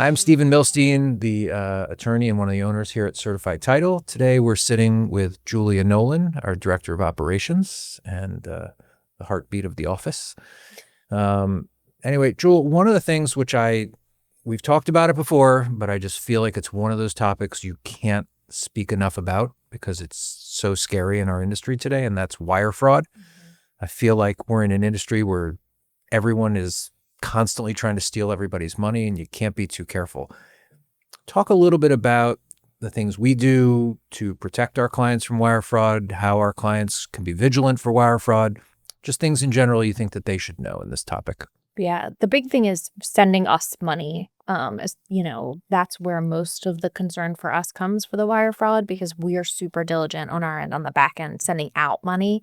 I'm Stephen Milstein, the attorney and one of the owners here at Certified Title. Today we're sitting with Julia Nolan, our Director of Operations and the heartbeat of the office. Anyway, Jewel, one of the things which we've talked about it before, but I just feel like it's one of those topics you can't speak enough about because it's so scary in our industry today, and that's wire fraud. I feel like we're in an industry where everyone is constantly trying to steal everybody's money, and you can't be too careful. Talk a little bit about the things we do to protect our clients from wire fraud, how our clients can be vigilant for wire fraud, just things in general you think that they should know in this topic. Yeah, the big thing is sending us money. That's where most of the concern for us comes for the wire fraud, because we are super diligent on our end, on the back end, sending out money.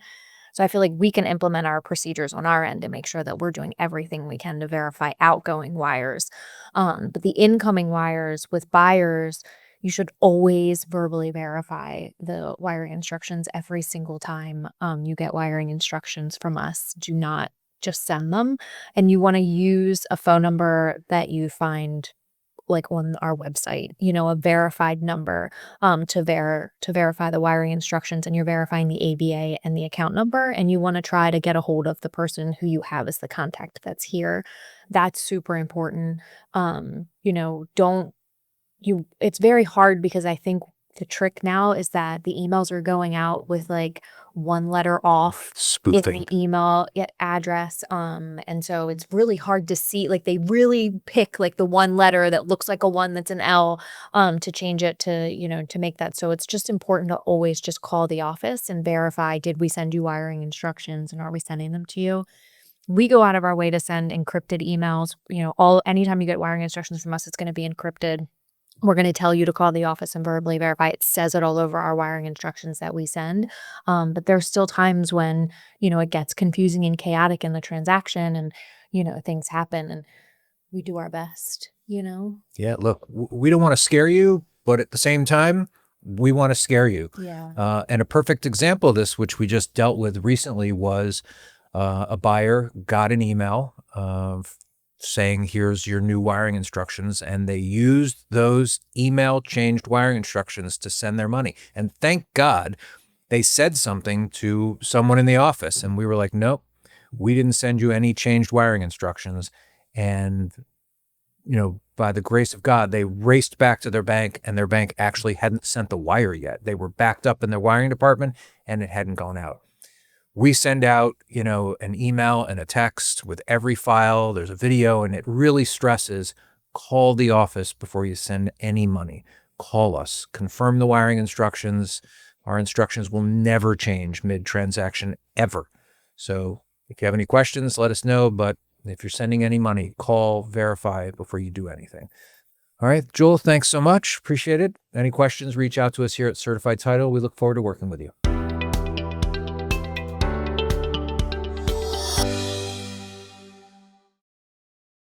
So I feel like we can implement our procedures on our end to make sure that we're doing everything we can to verify outgoing wires. But the incoming wires with buyers, you should always verbally verify the wiring instructions every single time you get wiring instructions from us. Do not just send them. And you want to use a phone number that you find like on our website, a verified number to verify the wiring instructions, and you're verifying the ABA and the account number, and you want to try to get a hold of the person who you have as the contact that's here. That's super important. It's very hard because I think the trick now is that the emails are going out with like one letter off in the email address. And so it's really hard to see, like they really pick like the one letter that looks like a one that's an L to change it to make that. So it's just important to always just call the office and verify, did we send you wiring instructions and are we sending them to you? We go out of our way to send encrypted emails. Anytime you get wiring instructions from us, it's going to be encrypted. We're going to tell you to call the office and verbally verify. It says it all over our wiring instructions that we send. But there's still times when, it gets confusing and chaotic in the transaction and, things happen, and we do our best, Yeah, look, we don't want to scare you, but at the same time, we want to scare you. Yeah. And a perfect example of this, which we just dealt with recently, was a buyer got an email saying, here's your new wiring instructions. And they used those email changed wiring instructions to send their money. And thank God they said something to someone in the office. And we were like, nope, we didn't send you any changed wiring instructions. And, by the grace of God, they raced back to their bank, and their bank actually hadn't sent the wire yet. They were backed up in their wiring department and it hadn't gone out. We send out, an email and a text with every file. There's a video, and it really stresses, call the office before you send any money. Call us. Confirm the wiring instructions. Our instructions will never change mid-transaction ever. So if you have any questions, let us know. But if you're sending any money, call, verify before you do anything. All right, Joel, thanks so much. Appreciate it. Any questions, reach out to us here at Certified Title. We look forward to working with you.